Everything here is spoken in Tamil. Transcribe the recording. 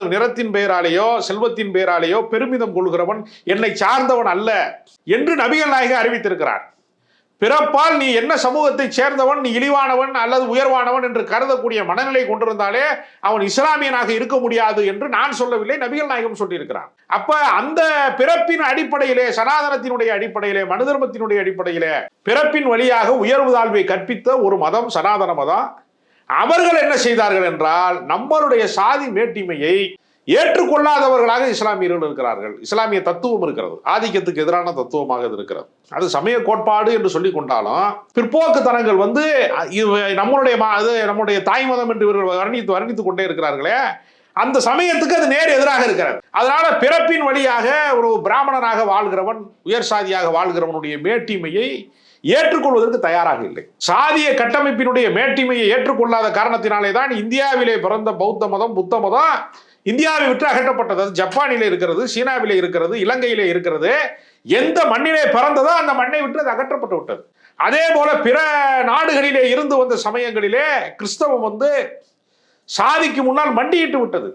நிறத்தின் பெயராலேயோ செல்வத்தின் பெயராலேயோ பெருமிதம் கொள்கிறவன் என்னை சார்ந்தவன் அல்ல என்று நபிகள் நாயகம் அறிவித்திருக்கிறார். பிறப்பால் நீ என்ன சமூகத்தை சேர்ந்தவன், நீ இழிவானவன் அல்லது உயர்வானவன் என்று கருதக்கூடிய மனநிலை கொண்டிருந்தாலே அவன் இஸ்லாமியனாக இருக்க முடியாது என்று நான் சொல்லவில்லை, நபிகள் நாயகம் சொல்லியிருக்கிறார். அப்ப அந்த பிறப்பின் அடிப்படையிலே, சனாதனத்தினுடைய அடிப்படையிலே, மனு தர்மத்தினுடைய அடிப்படையிலே பிறப்பின் வழியாக உயர்வு தாழ்வை கற்பித்த ஒரு மதம் சனாதன மதம். அவர்கள் என்ன செய்தார்கள் என்றால், நம்மளுடைய சாதி மேட்டிமையை ஏற்றுக்கொள்ளாதவர்களாக இஸ்லாமியர்கள் இருக்கிறார்கள். இஸ்லாமிய தத்துவம் இருக்கிறது, ஆதிக்கத்துக்கு எதிரான தத்துவமாக இருக்கிறது. அது சமய கோட்பாடு என்று சொல்லிக் கொண்டாலும் பிற்போக்குத்தனங்கள் நம்முடைய தாய் மதம் என்று இவர்கள் வர்ணித்துக் கொண்டே இருக்கிறார்களே, அந்த சமயத்துக்கு அது நேர் எதிராக இருக்கிறது. அதனால பிறப்பின் வழியாக ஒரு பிராமணனாக வாழ்கிறவன், உயர் சாதியாக வாழ்கிறவனுடைய மேட்டிமையை ஏற்றுக்கொள்வதற்கு தயாராக இல்லை. சாதிய கட்டமைப்பினுடைய மேட்டிமையை ஏற்றுக்கொள்ளாத காரணத்தினாலே தான் இந்தியாவிலே பிறந்த பௌத்த மதம், புத்த மதம் இந்தியாவை விட்டு அகற்றப்பட்டது. ஜப்பானிலே இருக்கிறது, சீனாவிலே இருக்கிறது, இலங்கையிலே இருக்கிறது. எந்த மண்ணிலே பிறந்ததோ அந்த மண்ணை விட்டு அது அகற்றப்பட்டு விட்டது. அதே போல பிற நாடுகளிலே இருந்து வந்த சமயங்களிலே கிறிஸ்தவம் சாதிக்கு முன்னால் மண்டியிட்டு விட்டது.